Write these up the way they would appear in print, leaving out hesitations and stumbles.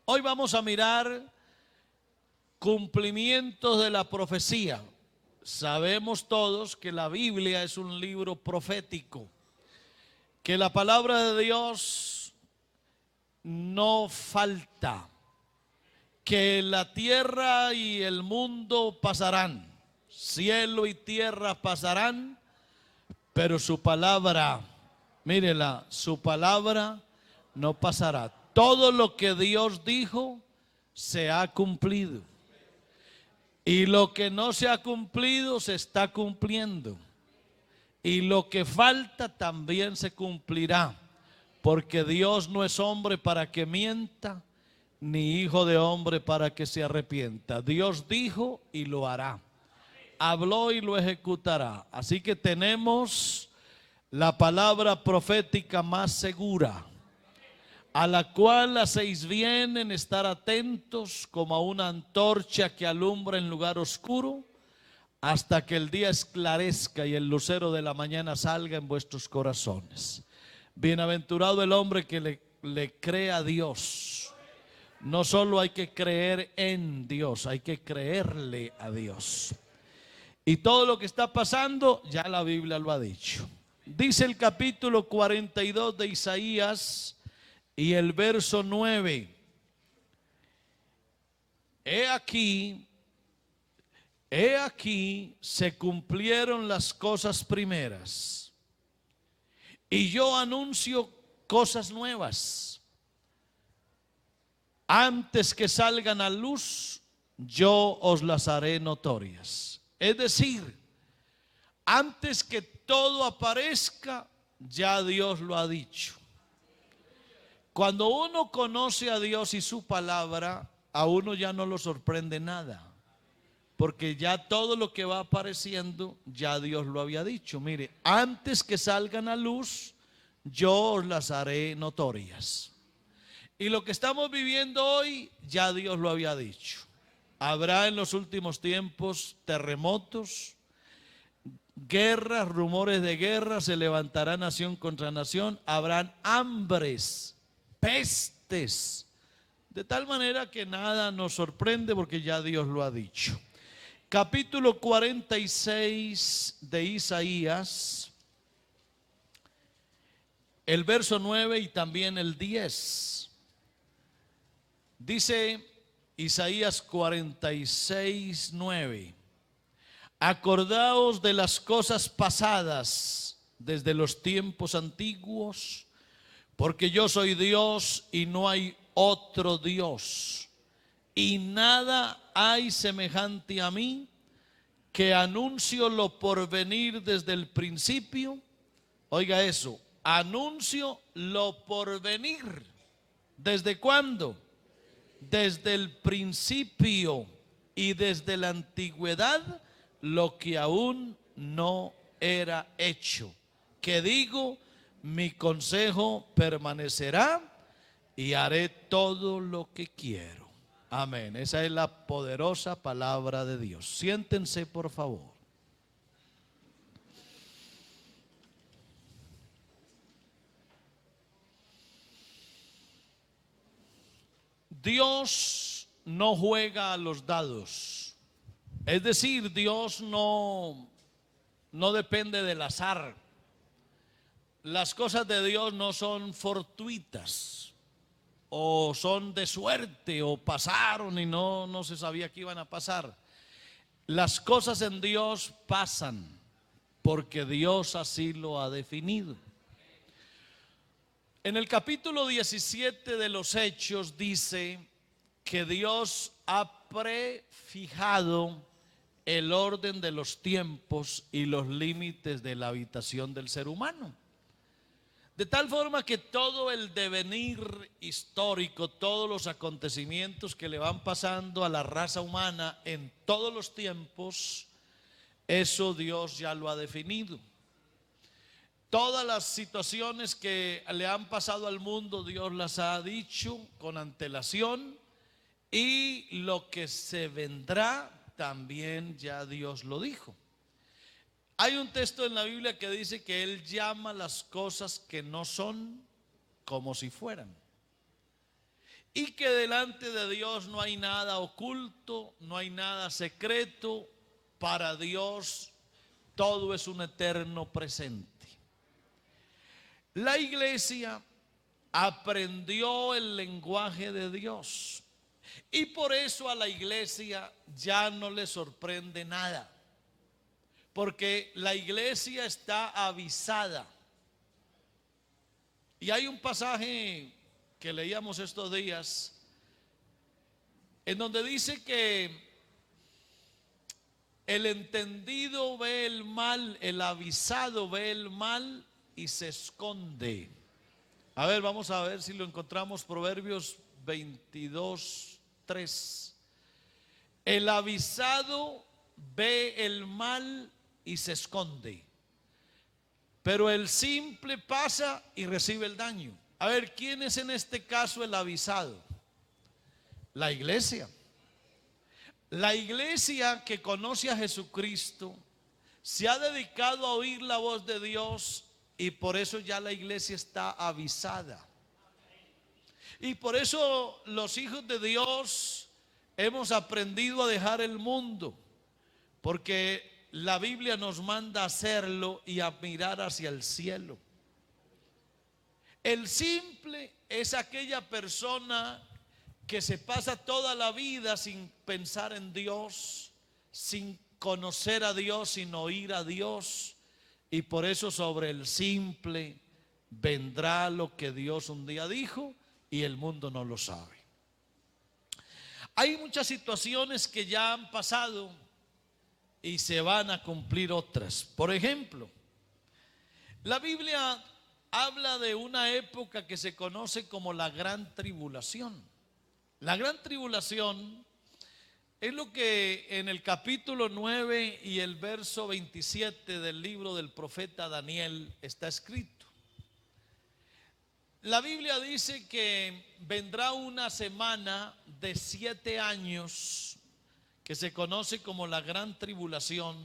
Hoy vamos a mirar cumplimientos de la profecía. Sabemos todos que la Biblia es un libro profético, que la palabra de Dios no falta, que la tierra y el mundo pasarán, cielo y tierra pasarán, pero su palabra, mírela, su palabra no pasará. Todo lo que Dios dijo se ha cumplido. Y lo que no se ha cumplido se está cumpliendo. Y lo que falta también se cumplirá. Porque Dios no es hombre para que mienta, ni hijo de hombre para que se arrepienta. Dios dijo y lo hará. Habló y lo ejecutará. Así que tenemos la palabra profética más segura, a la cual hacéis bien en estar atentos como a una antorcha que alumbra en lugar oscuro, hasta que el día esclarezca y el lucero de la mañana salga en vuestros corazones. Bienaventurado el hombre que le cree a Dios. No solo hay que creer en Dios, hay que creerle a Dios. Y todo lo que está pasando, ya la Biblia lo ha dicho. Dice el capítulo 42 de Isaías y el verso 9. He aquí se cumplieron las cosas primeras, y yo anuncio cosas nuevas. Antes que salgan a luz, yo os las haré notorias. Es decir, antes que todo aparezca, ya Dios lo ha dicho. Cuando uno conoce a Dios y su palabra, a uno ya no lo sorprende nada, porque ya todo lo que va apareciendo, ya Dios lo había dicho. Mire, antes que salgan a luz, yo os las haré notorias. Y lo que estamos viviendo hoy, ya Dios lo había dicho. Habrá en los últimos tiempos terremotos, guerras, rumores de guerra, se levantará nación contra nación, habrán hambres, pestes, de tal manera que nada nos sorprende porque ya Dios lo ha dicho. Capítulo 46 de Isaías, el verso 9 y también el 10. Dice Isaías 46, 9. Acordaos de las cosas pasadas desde los tiempos antiguos, porque yo soy Dios y no hay otro Dios, y nada hay semejante a mí, que anuncio lo porvenir desde el principio. Oiga eso, anuncio lo porvenir. ¿Desde cuándo? Desde el principio y desde la antigüedad, lo que aún no era hecho. Que digo, mi consejo permanecerá y haré todo lo que quiero. Amén. Esa es la poderosa palabra de Dios. Siéntense, por favor. Dios no juega a los dados. Es decir, Dios no depende del azar. Las cosas de Dios no son fortuitas, o son de suerte, o pasaron y no se sabía que iban a pasar. Las cosas en Dios pasan porque Dios así lo ha definido. En el capítulo 17 de los Hechos dice que Dios ha prefijado el orden de los tiempos y los límites de la habitación del ser humano. De tal forma que todo el devenir histórico, todos los acontecimientos que le van pasando a la raza humana en todos los tiempos, eso Dios ya lo ha definido. Todas las situaciones que le han pasado al mundo, Dios las ha dicho con antelación, y lo que se vendrá también ya Dios lo dijo. Hay un texto en la Biblia que dice que Él llama las cosas que no son como si fueran. y que delante de Dios no hay nada oculto, no hay nada secreto. Para Dios todo es un eterno presente. La iglesia aprendió el lenguaje de Dios y por eso a la iglesia ya no le sorprende nada, porque la iglesia está avisada. Y hay un pasaje que leíamos estos días en donde dice que el entendido ve el mal, el avisado ve el mal y se esconde. A ver, vamos a ver si lo encontramos. Proverbios 22:3. El avisado ve el mal y se esconde, pero el simple pasa y recibe el daño. A ver, ¿quién es en este caso el avisado? La iglesia. La iglesia que conoce a Jesucristo se ha dedicado a oír la voz de Dios y por eso ya la iglesia está avisada. Y por eso los hijos de Dios hemos aprendido a dejar el mundo, porque la Biblia nos manda a hacerlo y a mirar hacia el cielo. El simple es aquella persona que se pasa toda la vida sin pensar en Dios, sin conocer a Dios, sin oír a Dios. Y por eso sobre el simple vendrá lo que Dios un día dijo y el mundo no lo sabe. Hay muchas situaciones que ya han pasado y se van a cumplir otras. Por ejemplo, la Biblia habla de una época que se conoce como la Gran Tribulación. La Gran Tribulación es lo que en el capítulo 9 y el verso 27 del libro del profeta Daniel está escrito. La Biblia dice que vendrá una semana de 7 años que se conoce como la Gran Tribulación.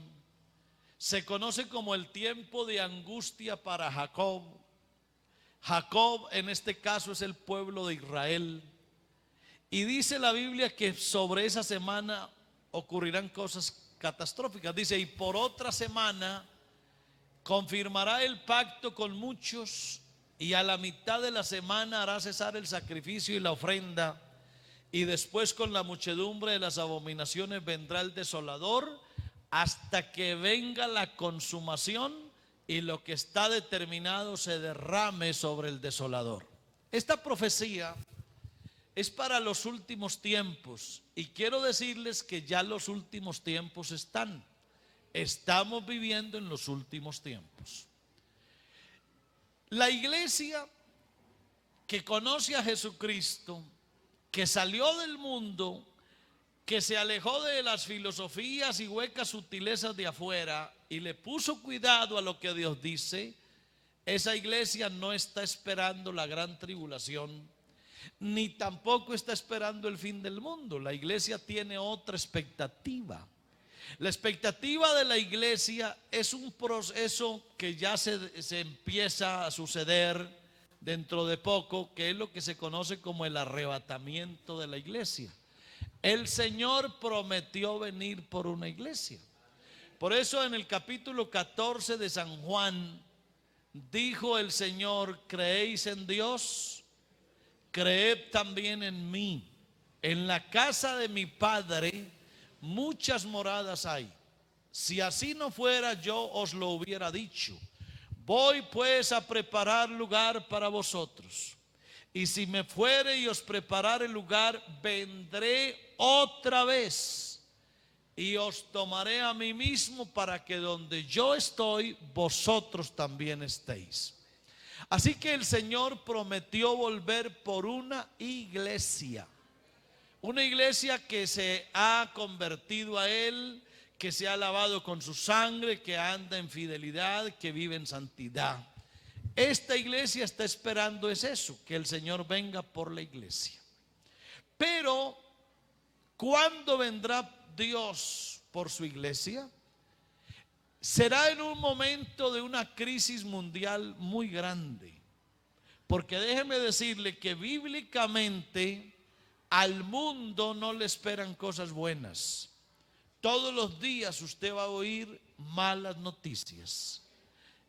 Se conoce como el tiempo de angustia para Jacob. Jacob en este caso es el pueblo de Israel. Y dice la Biblia que sobre esa semana ocurrirán cosas catastróficas. Dice, y por otra semana confirmará el pacto con muchos, y a la mitad de la semana hará cesar el sacrificio y la ofrenda, y después con la muchedumbre de las abominaciones vendrá el desolador, hasta que venga la consumación y lo que está determinado se derrame sobre el desolador. Esta profecía es para los últimos tiempos, y quiero decirles que ya los últimos tiempos están. Estamos viviendo en los últimos tiempos. La iglesia que conoce a Jesucristo, que salió del mundo, que se alejó de las filosofías y huecas sutilezas de afuera y le puso cuidado a lo que Dios dice, esa iglesia no está esperando la gran tribulación, ni tampoco está esperando el fin del mundo. La iglesia tiene otra expectativa. La expectativa de la iglesia es un proceso que ya se empieza a suceder dentro de poco, que es lo que se conoce como el arrebatamiento de la iglesia. El Señor prometió venir por una iglesia. Por eso en el capítulo 14 de San Juan dijo el Señor: ¿creéis en Dios? Creed también en mí. En la casa de mi Padre muchas moradas hay. Si así no fuera, yo os lo hubiera dicho. Voy pues a preparar lugar para vosotros. Y si me fuere y os preparare lugar, vendré otra vez y os tomaré a mí mismo, para que donde yo estoy, vosotros también estéis. Así que el Señor prometió volver por una iglesia que se ha convertido a Él, que se ha lavado con su sangre, que anda en fidelidad, que vive en santidad. Esta iglesia está esperando es eso, que el Señor venga por la iglesia. Pero ¿cuándo vendrá Dios por su iglesia? Será en un momento de una crisis mundial muy grande. Porque déjeme decirle que bíblicamente Al mundo no le esperan cosas buenas. Todos los días usted va a oír malas noticias.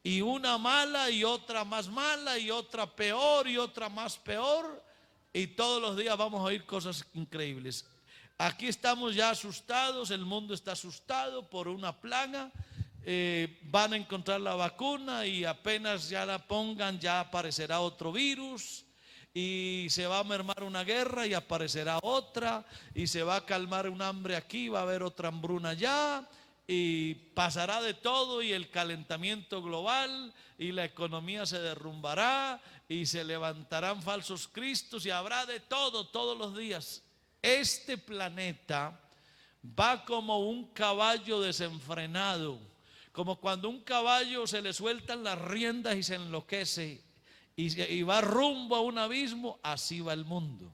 Y una mala y otra más mala y otra peor y otra más peor. Y todos los días vamos a oír cosas increíbles. Aquí estamos ya asustados, el mundo está asustado por una plaga. Van a encontrar la vacuna y apenas ya la pongan ya aparecerá otro virus. Y se va a mermar una guerra y aparecerá otra. Y se va a calmar un hambre aquí, va a haber otra hambruna allá. Y pasará de todo y el calentamiento global y la economía se derrumbará y se levantarán falsos cristos y habrá de todo todos los días. Este planeta va como un caballo desenfrenado, como cuando un caballo se le sueltan las riendas y se enloquece y va rumbo a un abismo. Así va el mundo.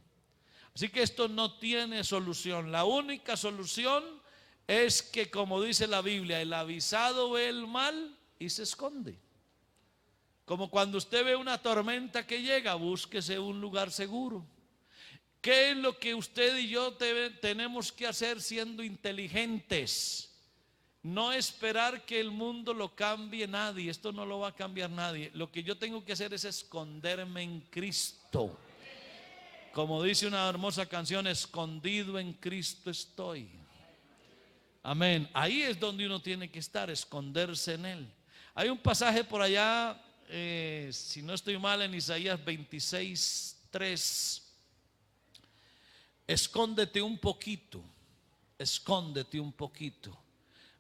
Así que esto no tiene solución. La única solución es que, como dice la Biblia, el avisado ve el mal y se esconde. Como cuando usted ve una tormenta que llega, búsquese un lugar seguro. ¿Qué es lo que usted y yo tenemos que hacer siendo inteligentes? No esperar que el mundo lo cambie nadie. Esto no lo va a cambiar nadie. Lo que yo tengo que hacer es esconderme en Cristo. Como dice una hermosa canción, escondido en Cristo estoy. Amén. Ahí es donde uno tiene que estar, esconderse en Él. Hay un pasaje por allá, si no estoy mal, en Isaías 26:3. Escóndete un poquito, escóndete un poquito.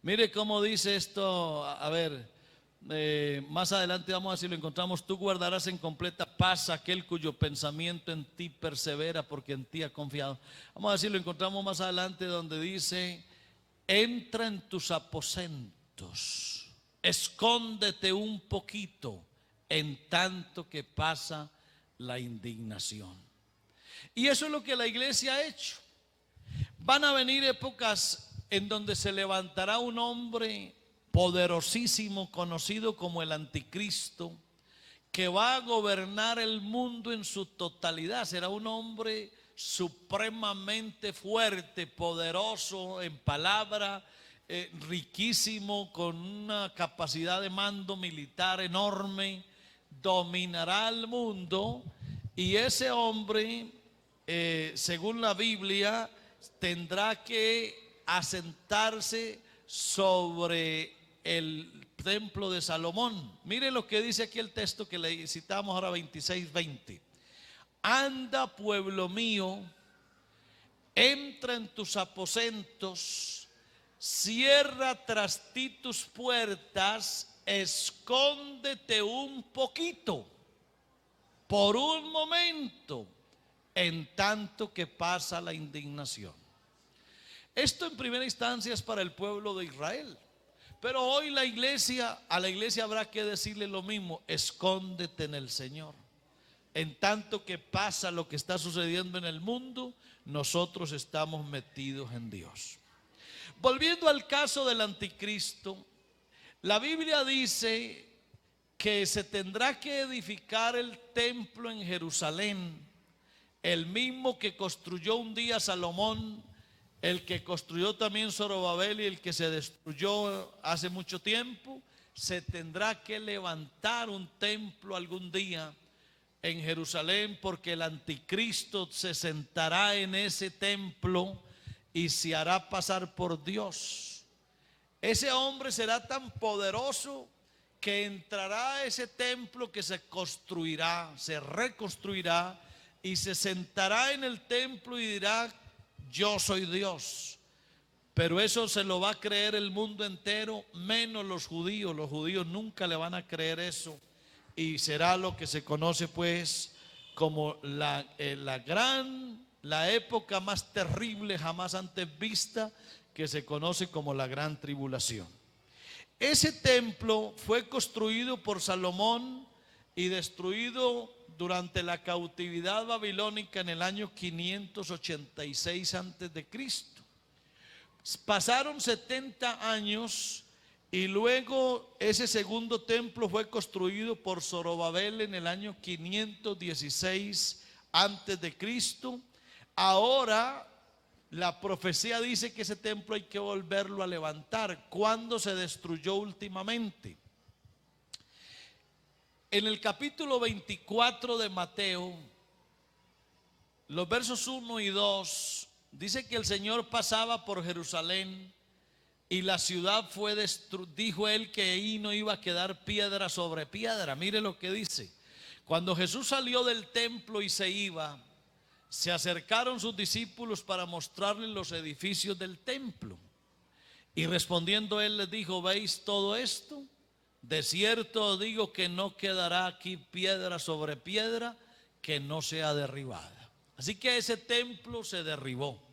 Mire cómo dice esto, a ver, más adelante vamos a ver si lo encontramos. Tú guardarás en completa paz aquel cuyo pensamiento en ti persevera, porque en ti ha confiado. Vamos a ver si lo encontramos más adelante, donde dice: entra en tus aposentos, escóndete un poquito, en tanto que pasa la indignación. Y eso es lo que la iglesia ha hecho. Van a venir épocas en donde se levantará un hombre poderosísimo, conocido como el anticristo, que va a gobernar el mundo en su totalidad. Será un hombre supremamente fuerte, poderoso en palabra, riquísimo, con una capacidad de mando militar enorme. Dominará el mundo. Y ese hombre, según la Biblia, tendrá que asentarse sobre el templo de Salomón. Mire lo que dice aquí el texto que le citamos ahora, 26:20. Anda, pueblo mío, entra en tus aposentos, cierra tras ti tus puertas, escóndete un poquito, por un momento, en tanto que pasa la indignación. Esto en primera instancia es para el pueblo de Israel, pero hoy a la iglesia habrá que decirle lo mismo: escóndete en el Señor. En tanto que pasa lo que está sucediendo en el mundo, nosotros estamos metidos en Dios. Volviendo al caso del anticristo, la Biblia dice que se tendrá que edificar el templo en Jerusalén, el mismo que construyó un día Salomón, el que construyó también Zorobabel y el que se destruyó hace mucho tiempo. Se tendrá que levantar un templo algún día en Jerusalén, porque el anticristo se sentará en ese templo y se hará pasar por Dios. Ese hombre será tan poderoso que entrará a ese templo que se construirá, se reconstruirá, y se sentará en el templo y dirá: yo soy Dios. Pero eso se lo va a creer el mundo entero, menos los judíos. Los judíos nunca le van a creer eso, y será lo que se conoce pues como la época más terrible jamás antes vista, que se conoce como la gran tribulación. Ese templo fue construido por Salomón y destruido durante la cautividad babilónica en el año 586 antes de Cristo. Pasaron 70 años y luego ese segundo templo fue construido por Zorobabel en el año 516 antes de Cristo. Ahora la profecía dice que ese templo hay que volverlo a levantar. ¿Cuándo se destruyó últimamente? En el capítulo 24 de Mateo, los versos 1 y 2, dice que el Señor pasaba por Jerusalén y la ciudad fue destruida. Dijo él que ahí no iba a quedar piedra sobre piedra. Mire lo que dice. Cuando Jesús salió del templo y se iba, se acercaron sus discípulos para mostrarles los edificios del templo. Y respondiendo él les dijo: ¿veis todo esto? De cierto os digo que no quedará aquí piedra sobre piedra que no sea derribada. Así que ese templo se derribó,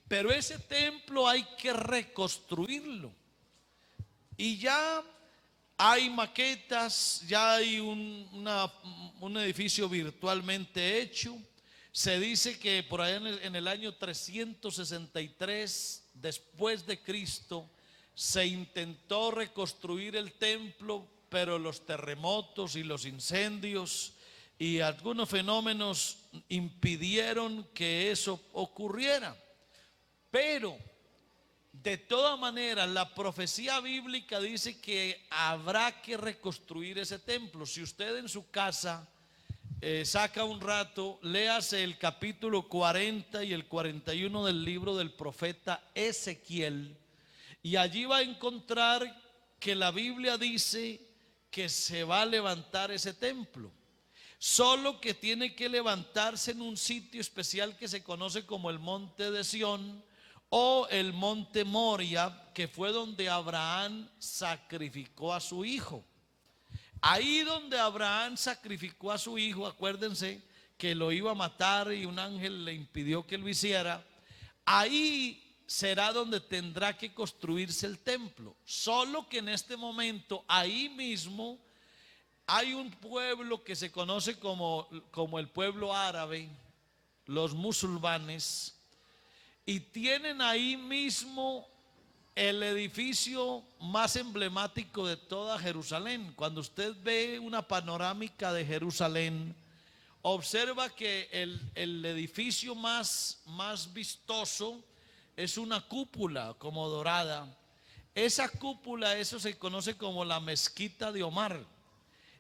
pero ese templo hay que reconstruirlo. Y ya hay maquetas, ya hay un edificio virtualmente hecho. Se dice que por allá en el año 363 después de Cristo se intentó reconstruir el templo, pero los terremotos y los incendios y algunos fenómenos impidieron que eso ocurriera. Pero de todas maneras, la profecía bíblica dice que habrá que reconstruir ese templo. Si usted en su casa saca un rato, léase el capítulo 40 y el 41 del libro del profeta Ezequiel, y allí va a encontrar que la Biblia dice que se va a levantar ese templo. Solo que tiene que levantarse en un sitio especial que se conoce como el Monte de Sión o el Monte Moria, que fue donde Abraham sacrificó a su hijo. Ahí donde Abraham sacrificó a su hijo, acuérdense que lo iba a matar y un ángel le impidió que lo hiciera. Ahí será donde tendrá que construirse el templo. Solo que en este momento, ahí mismo, hay un pueblo que se conoce como el pueblo árabe, los musulmanes, y tienen ahí mismo el edificio más emblemático de toda Jerusalén. Cuando usted ve una panorámica de Jerusalén, observa que el edificio más vistoso es una cúpula como dorada. Esa cúpula, eso se conoce como la mezquita de Omar.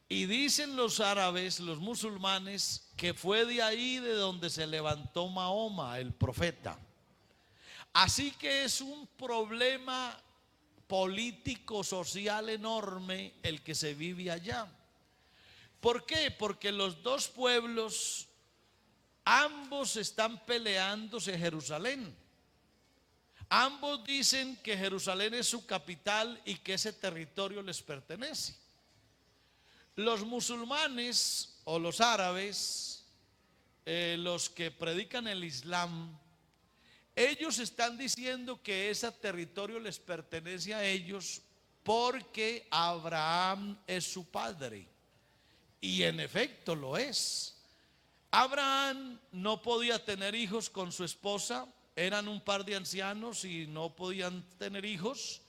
Y dicen los árabes, los musulmanes, que fue de ahí de donde se levantó Mahoma, el profeta. Así que es un problema político, social enorme el que se vive allá. ¿Por qué? Porque los dos pueblos, ambos están peleándose Jerusalén. Ambos dicen que Jerusalén es su capital y que ese territorio les pertenece. Los musulmanes o los árabes, los que predican el Islam, ellos están diciendo que ese territorio les pertenece a ellos porque Abraham es su padre. Y en efecto lo es. Abraham no podía tener hijos con su esposa, eran un par de ancianos y no podían tener hijos.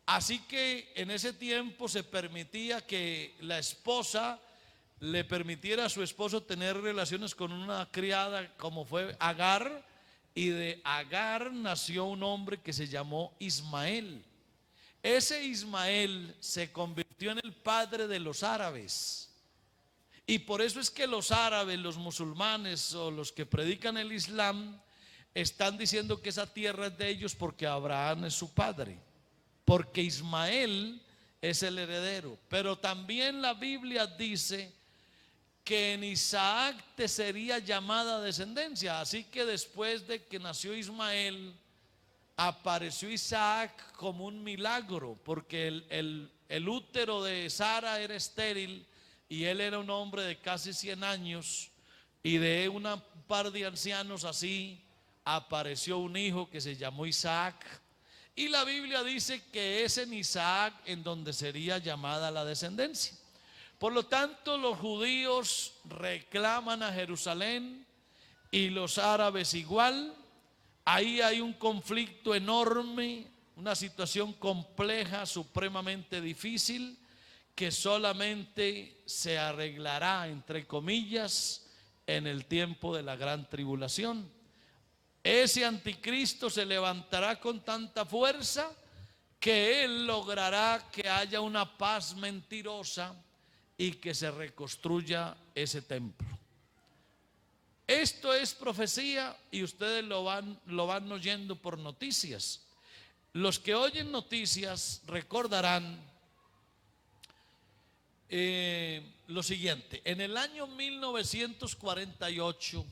Así que en ese tiempo se permitía que la esposa le permitiera a su esposo tener relaciones con una criada, como fue Agar, y de Agar nació un hombre que se llamó Ismael. Ese Ismael se convirtió en el padre de los árabes. Y por eso es que los árabes, los musulmanes o los que predican el Islam están diciendo que esa tierra es de ellos porque Abraham es su padre, porque Ismael es el heredero. Pero también la Biblia dice que en Isaac te sería llamada descendencia. Así que después de que nació Ismael, apareció Isaac como un milagro, porque el útero de Sara era estéril y él era un hombre de casi 100 años, y de un par de ancianos así apareció un hijo que se llamó Isaac. Y la Biblia dice que es en Isaac en donde sería llamada la descendencia. Por lo tanto, los judíos reclaman a Jerusalén y los árabes igual. Ahí hay un conflicto enorme, una situación compleja, supremamente difícil, que solamente se arreglará, entre comillas, en el tiempo de la gran tribulación. ese anticristo se levantará con tanta fuerza que él logrará que haya una paz mentirosa y que se reconstruya ese templo. Esto es profecía y ustedes lo van oyendo por noticias. Los que oyen noticias recordarán lo siguiente: en el año 1948,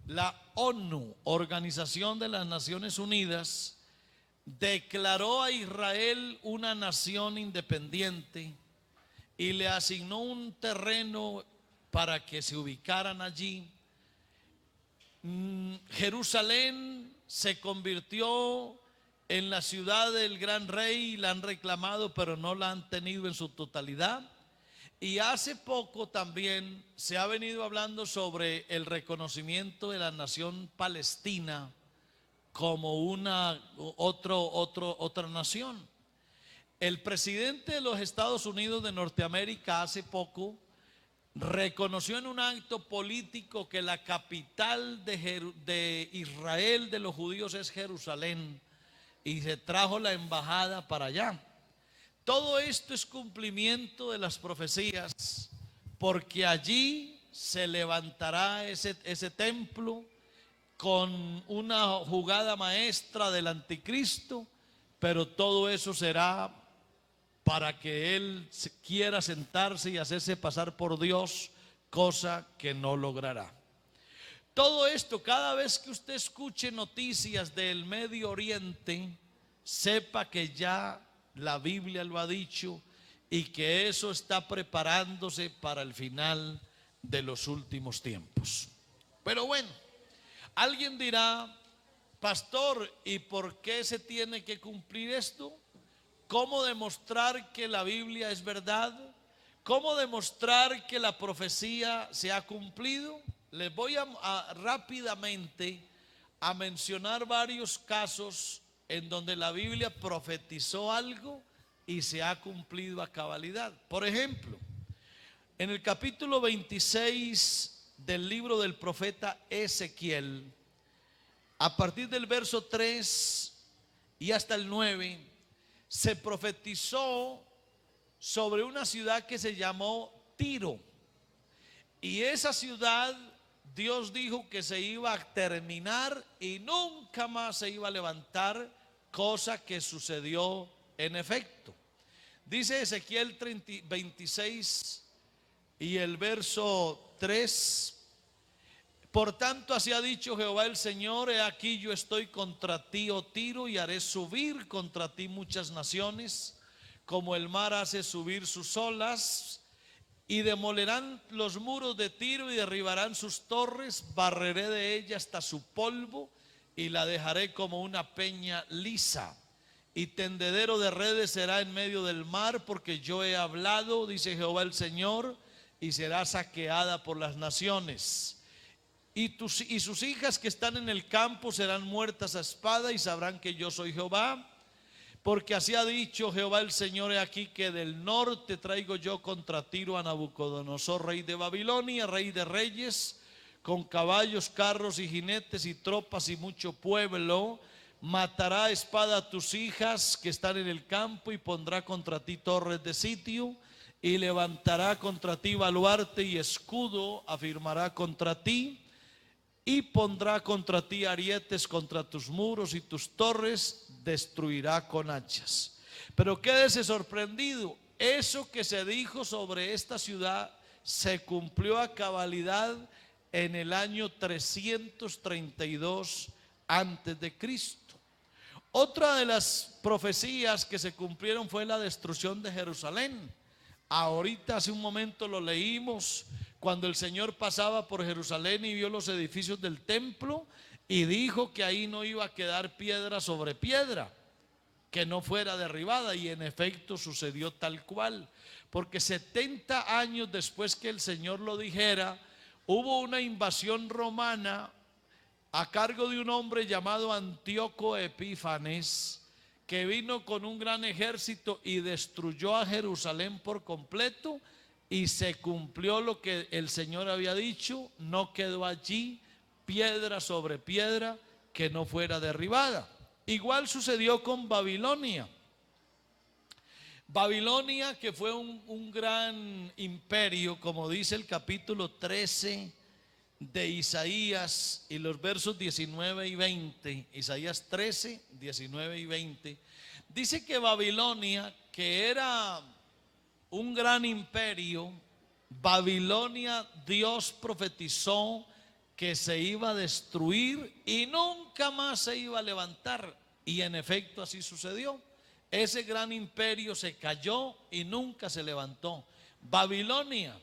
la ONU, Organización de las Naciones Unidas, declaró a Israel una nación independiente y le asignó un terreno para que se ubicaran allí. Jerusalén se convirtió en la ciudad del gran rey, la han reclamado, pero no la han tenido en su totalidad. Y hace poco también se ha venido hablando sobre el reconocimiento de la nación palestina como otra nación. El presidente de los Estados Unidos de Norteamérica hace poco reconoció en un acto político que la capital de Israel, de los judíos, es Jerusalén, y se trajo la embajada para allá. Todo esto es cumplimiento de las profecías, porque allí se levantará ese templo con una jugada maestra del anticristo, pero todo eso será para que él quiera sentarse y hacerse pasar por Dios, cosa que no logrará. Todo esto, cada vez que usted escuche noticias del Medio Oriente, sepa que ya la Biblia lo ha dicho y que eso está preparándose para el final de los últimos tiempos. Pero bueno, alguien dirá: pastor, ¿y por qué se tiene que cumplir esto? ¿Cómo demostrar que la Biblia es verdad? ¿Cómo demostrar que la profecía se ha cumplido? Les voy rápidamente a mencionar varios casos en donde la Biblia profetizó algo y se ha cumplido a cabalidad. Por ejemplo, en el capítulo 26 del libro del profeta Ezequiel, a partir del verso 3 y hasta el 9, se profetizó sobre una ciudad que se llamó Tiro. Y esa ciudad, Dios dijo que se iba a terminar y nunca más se iba a levantar, cosa que sucedió en efecto. Dice Ezequiel 26 y el verso 3: por tanto, así ha dicho Jehová el Señor: he aquí yo estoy contra ti, oh Tiro, y haré subir contra ti muchas naciones, como el mar hace subir sus olas, y demolerán los muros de Tiro y derribarán sus torres, barreré de ella hasta su polvo y la dejaré como una peña lisa, y tendedero de redes será en medio del mar, porque yo he hablado, dice Jehová el Señor, y será saqueada por las naciones. Y sus hijas que están en el campo serán muertas a espada, y sabrán que yo soy Jehová. Porque así ha dicho Jehová el Señor: he aquí que del norte traigo yo contra Tiro a Nabucodonosor, rey de Babilonia, rey de reyes, con caballos, carros y jinetes y tropas y mucho pueblo. Matará a espada a tus hijas que están en el campo, y pondrá contra ti torres de sitio, y levantará contra ti baluarte y escudo, afirmará contra ti, y pondrá contra ti arietes contra tus muros, y tus torres destruirá con hachas. Pero quédese sorprendido: eso que se dijo sobre esta ciudad se cumplió a cabalidad en el año 332 antes de Cristo. Otra de las profecías que se cumplieron fue la destrucción de Jerusalén. Ahorita hace un momento lo leímos, cuando el Señor pasaba por Jerusalén y vio los edificios del templo, y dijo que ahí no iba a quedar piedra sobre piedra, que no fuera derribada. Y en efecto sucedió tal cual, porque 70 años después que el Señor lo dijera, hubo una invasión romana a cargo de un hombre llamado Antíoco Epífanes, que vino con un gran ejército y destruyó a Jerusalén por completo. Y se cumplió lo que el Señor había dicho: no quedó allí piedra sobre piedra que no fuera derribada. Igual sucedió con Babilonia. Babilonia, que fue un gran imperio, como dice el capítulo 13 de Isaías y los versos 19 y 20, Isaías 13, 19 y 20, dice que Babilonia, que era un gran imperio, Babilonia, Dios profetizó que se iba a destruir y nunca más se iba a levantar. Y en efecto así sucedió. Ese gran imperio se cayó y nunca se levantó. Babilonia,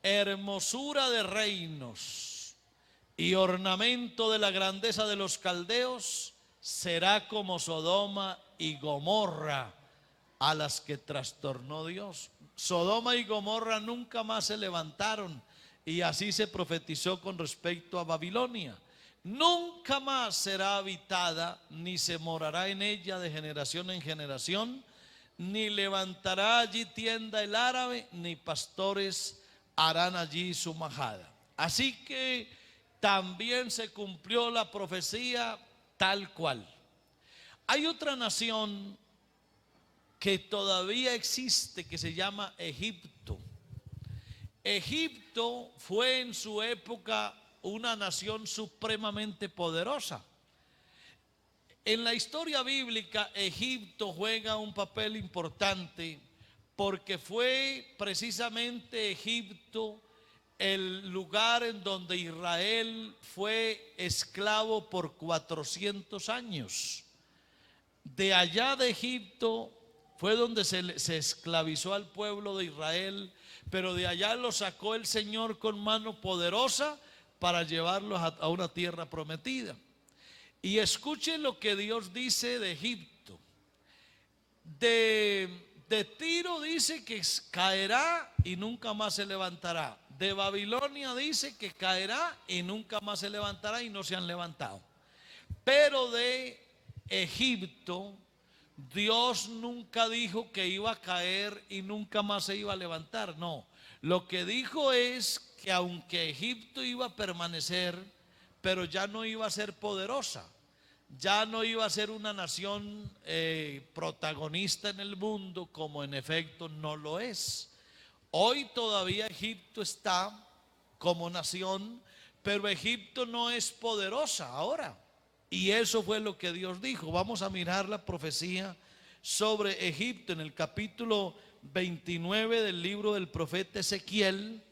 hermosura de reinos y ornamento de la grandeza de los caldeos, será como Sodoma y Gomorra, a las que trastornó Dios. Sodoma y Gomorra nunca más se levantaron, y así se profetizó con respecto a Babilonia. Nunca más será habitada, ni se morará en ella de generación en generación, ni levantará allí tienda el árabe, ni pastores harán allí su majada. Así que también se cumplió la profecía tal cual. Hay otra nación que todavía existe, que se llama Egipto. Egipto fue en su época una nación supremamente poderosa. En la historia bíblica, Egipto juega un papel importante porque fue precisamente Egipto el lugar en donde Israel fue esclavo por 400 años. De allá de Egipto fue donde se esclavizó al pueblo de Israel, pero de allá lo sacó el Señor con mano poderosa para llevarlos a una tierra prometida. Y escuchen lo que Dios dice de Egipto. De Tiro dice que caerá y nunca más se levantará. De Babilonia dice que caerá y nunca más se levantará, y no se han levantado. Pero de Egipto, Dios nunca dijo que iba a caer y nunca más se iba a levantar. No, lo que dijo es que aunque Egipto iba a permanecer, pero ya no iba a ser poderosa, ya no iba a ser una nación protagonista en el mundo, como en efecto no lo es. Hoy todavía Egipto está como nación, pero Egipto no es poderosa ahora. Y eso fue lo que Dios dijo. Vamos a mirar la profecía sobre Egipto en el capítulo 29 del libro del profeta Ezequiel,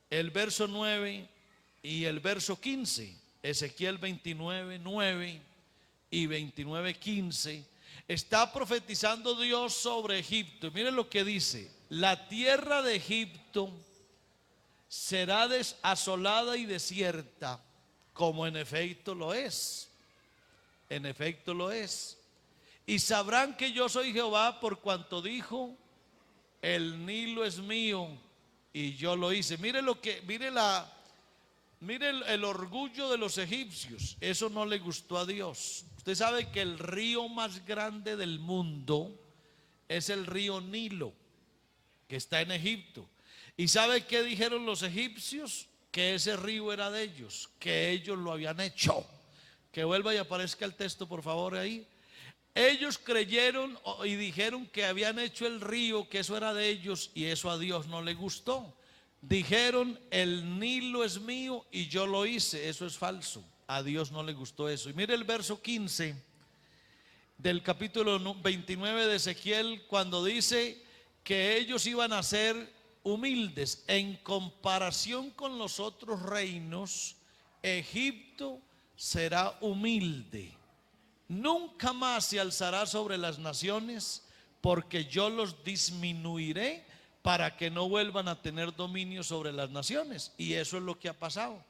el verso 9 y el verso 15. Ezequiel 29, 9 y 29, 15. Está profetizando Dios sobre Egipto. Miren lo que dice: la tierra de Egipto será asolada y desierta, como en efecto lo es. En efecto lo es. Y sabrán que yo soy Jehová, por cuanto dijo: el Nilo es mío y yo lo hice. Mire el orgullo de los egipcios. Eso no le gustó a Dios. Usted sabe que el río más grande del mundo es el río Nilo, que está en Egipto. ¿Y sabe qué dijeron los egipcios? Que ese río era de ellos, que ellos lo habían hecho. Que vuelva y aparezca el texto, por favor, ahí. Ellos creyeron y dijeron que habían hecho el río, que eso era de ellos, y eso a Dios no le gustó. Dijeron: el Nilo es mío y yo lo hice. Eso es falso. A Dios no le gustó eso. Y mire el verso 15 del capítulo 29 de Ezequiel, cuando dice que ellos iban a ser humildes. En comparación con los otros reinos, Egipto será humilde. Nunca más se alzará sobre las naciones, porque yo los disminuiré para que no vuelvan a tener dominio sobre las naciones. Y eso es lo que ha pasado.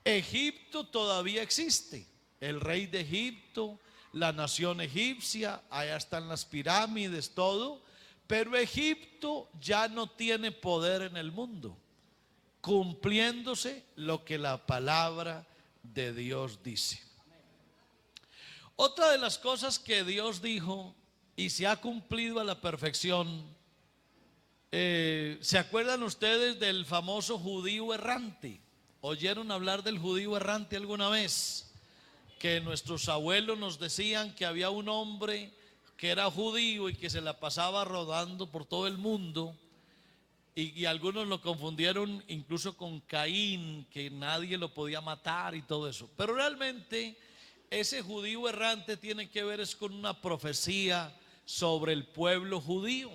Egipto todavía existe, el rey de Egipto, la nación egipcia, allá están las pirámides, todo. Pero Egipto ya no tiene poder en el mundo, cumpliéndose lo que la palabra de Dios dice. Otra de las cosas que Dios dijo y se ha cumplido a la perfección, ¿se acuerdan ustedes del famoso judío errante? ¿Oyeron hablar del judío errante alguna vez? que nuestros abuelos nos decían que había un hombre que era judío y que se la pasaba rodando por todo el mundo, y algunos lo confundieron incluso con Caín, que nadie lo podía matar y todo eso. Pero realmente ese judío errante tiene que ver es con una profecía sobre el pueblo judío.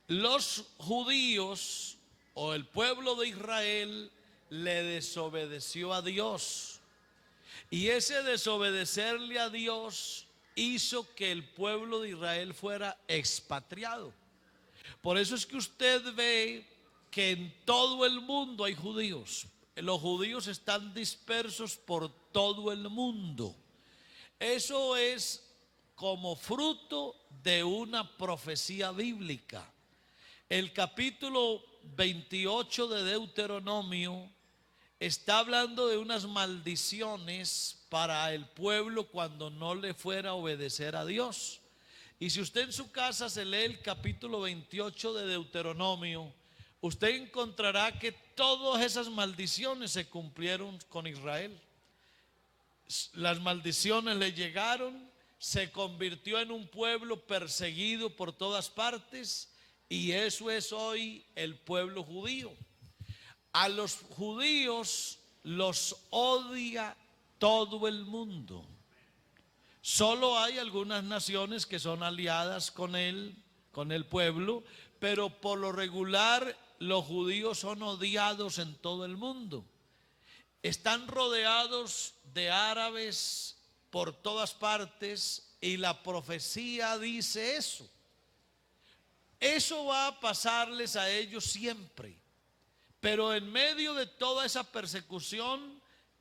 Los judíos o el pueblo de Israel le desobedeció a Dios, y ese desobedecerle a Dios hizo que el pueblo de Israel fuera expatriado. Por eso es que usted ve que en todo el mundo hay judíos. Los judíos están dispersos por todo el mundo. Eso es como fruto de una profecía bíblica. El capítulo 28 de Deuteronomio está hablando de unas maldiciones para el pueblo cuando no le fuera a obedecer a Dios. Y si usted en su casa se lee el capítulo 28 de Deuteronomio, usted encontrará que todas esas maldiciones se cumplieron con Israel. Las maldiciones le llegaron, se convirtió en un pueblo perseguido por todas partes, y eso es hoy el pueblo judío. A los judíos los odia todo el mundo. Solo hay algunas naciones que son aliadas con él, con el pueblo, pero por lo regular los judíos son odiados en todo el mundo. Están rodeados de árabes por todas partes, y la profecía dice eso. Eso va a pasarles a ellos siempre. Pero en medio de toda esa persecución,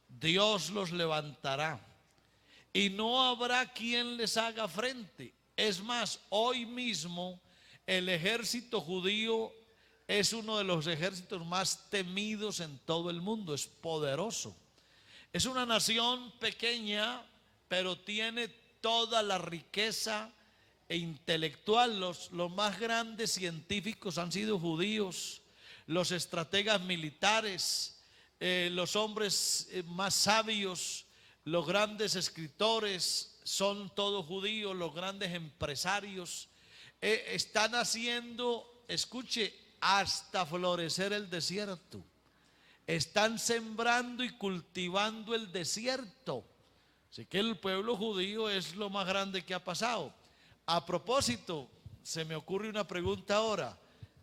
Dios los levantará y no habrá quien les haga frente. Es más, hoy mismo el ejército judío es uno de los ejércitos más temidos en todo el mundo. Es poderoso. Es una nación pequeña, pero tiene toda la riqueza intelectual. Los más grandes científicos han sido judíos. Los estrategas militares, los hombres más sabios, los grandes escritores son todos judíos. Los grandes empresarios están haciendo, escuche, hasta florecer el desierto. Están sembrando y cultivando el desierto. Así que el pueblo judío es lo más grande que ha pasado. A propósito, se me ocurre una pregunta ahora.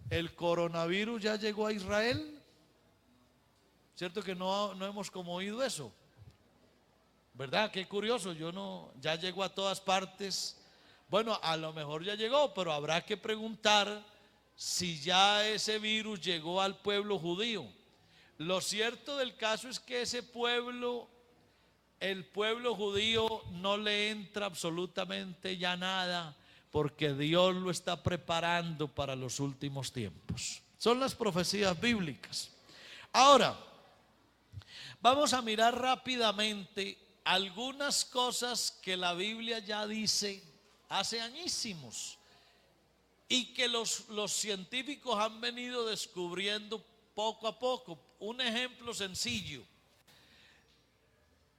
¿El coronavirus ya llegó a Israel? ¿Cierto que no hemos como oído eso? ¿Verdad? Qué curioso, ya llegó a todas partes. Bueno, a lo mejor ya llegó, pero habrá que preguntar si ya ese virus llegó al pueblo judío. Lo cierto del caso es que ese pueblo, el pueblo judío, no le entra absolutamente ya nada, porque Dios lo está preparando para los últimos tiempos. Son las profecías bíblicas. Ahora, vamos a mirar rápidamente algunas cosas que la Biblia ya dice hace añísimos y que los científicos han venido descubriendo poco a poco. Un ejemplo sencillo.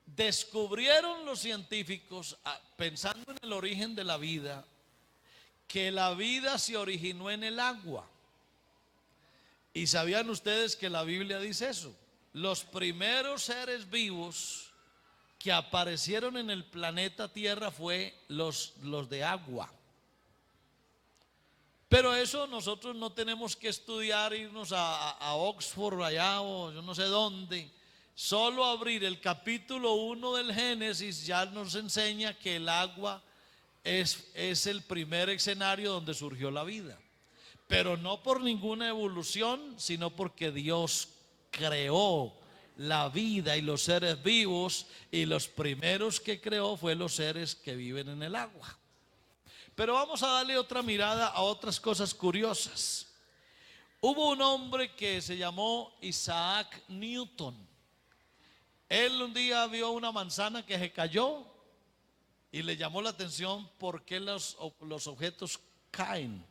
Descubrieron los científicos, pensando en el origen de la vida, que la vida se originó en el agua. ¿Y sabían ustedes que la Biblia dice eso? Los primeros seres vivos que aparecieron en el planeta Tierra fue los de agua. Pero eso nosotros no tenemos que estudiar, irnos a Oxford allá o yo no sé dónde. Solo abrir el capítulo 1 del Génesis ya nos enseña que el agua es el primer escenario donde surgió la vida. Pero no por ninguna evolución, sino porque Dios creó la vida y los seres vivos, y los primeros que creó fue los seres que viven en el agua. Pero vamos a darle otra mirada a otras cosas curiosas. Hubo un hombre que se llamó Isaac Newton. Él un día vio una manzana que se cayó y le llamó la atención por qué los objetos caen.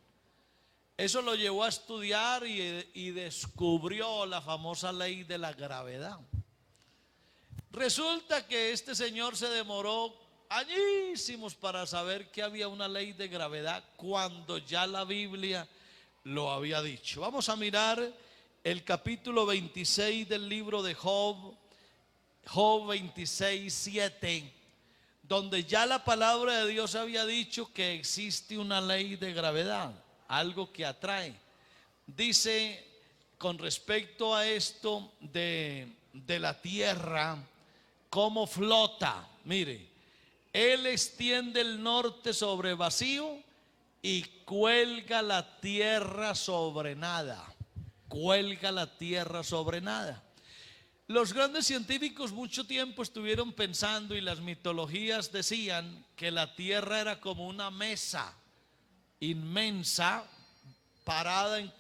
Eso lo llevó a estudiar y descubrió la famosa ley de la gravedad. Resulta que este señor se demoró añísimos para saber que había una ley de gravedad cuando ya la Biblia lo había dicho. Vamos a mirar el capítulo 26 del libro de Job, Job 26, 7, donde ya la palabra de Dios había dicho que existe una ley de gravedad, algo que atrae. Dice con respecto a esto de la tierra, cómo flota. Mire, él extiende el norte sobre vacío y cuelga la tierra sobre nada. Cuelga la tierra sobre nada. Los grandes científicos mucho tiempo estuvieron pensando, y las mitologías decían que la tierra era como una mesa inmensa parada en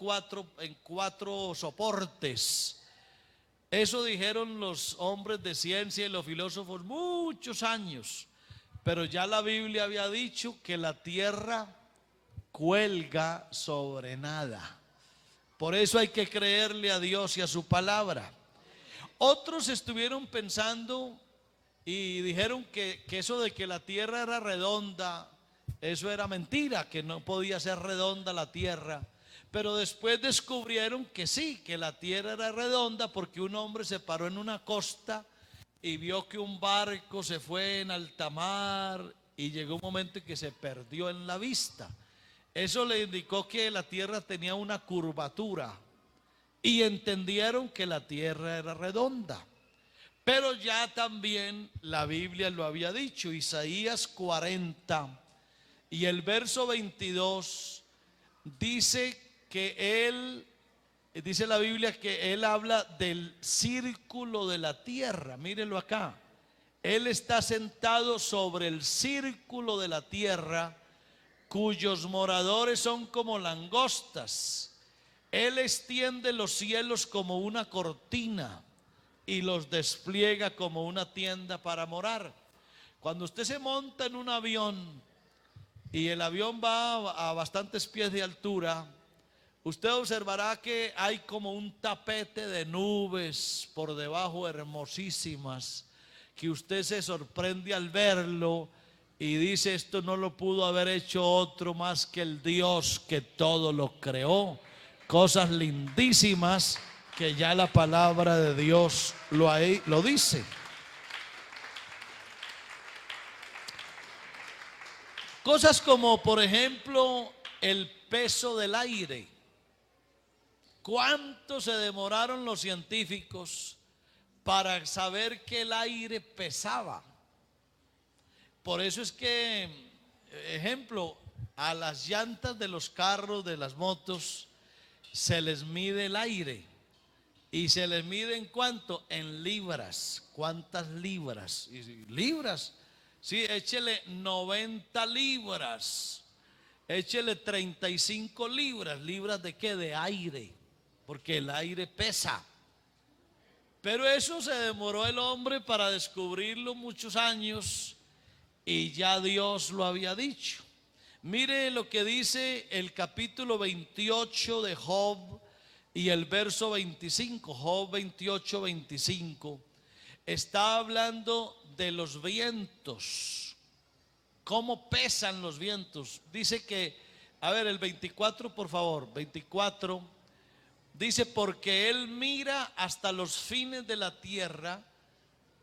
cuatro soportes. Eso dijeron los hombres de ciencia y los filósofos muchos años, pero ya la Biblia había dicho que la tierra cuelga sobre nada. Por eso hay que creerle a Dios y a su palabra. Otros estuvieron pensando y dijeron que eso de que la tierra era redonda, eso era mentira, que no podía ser redonda la tierra. Pero después descubrieron que sí, que la tierra era redonda, porque un hombre se paró en una costa y vio que un barco se fue en alta mar y llegó un momento en que se perdió en la vista. Eso le indicó que la tierra tenía una curvatura y entendieron que la tierra era redonda. Pero ya también la Biblia lo había dicho, Isaías 40 y el verso 22 dice que él, dice la Biblia que él habla del círculo de la tierra. Mírenlo acá. Él está sentado sobre el círculo de la tierra, cuyos moradores son como langostas. Él extiende los cielos como una cortina y los despliega como una tienda para morar. Cuando usted se monta en un avión y el avión va a bastantes pies de altura, usted observará que hay como un tapete de nubes por debajo hermosísimas, que usted se sorprende al verlo y dice: esto no lo pudo haber hecho otro más que el Dios que todo lo creó. Cosas lindísimas que ya la palabra de Dios lo dice. Cosas como, por ejemplo, el peso del aire. ¿Cuánto se demoraron los científicos para saber que el aire pesaba? Por eso es que, ejemplo, a las llantas de los carros, de las motos, se les mide el aire. ¿Y se les mide en cuánto? En libras. ¿Cuántas libras? ¿Libras? Sí, échele 90 libras. Échele 35 libras. ¿Libras de qué? De aire. Porque el aire pesa. Pero eso se demoró el hombre para descubrirlo muchos años, y ya Dios lo había dicho. Mire lo que dice el capítulo 28 de Job y el verso 25. Job 28, 25. Está hablando de los vientos, cómo pesan los vientos. Dice que, a ver, el 24 por favor, 24. Dice: porque él mira hasta los fines de la tierra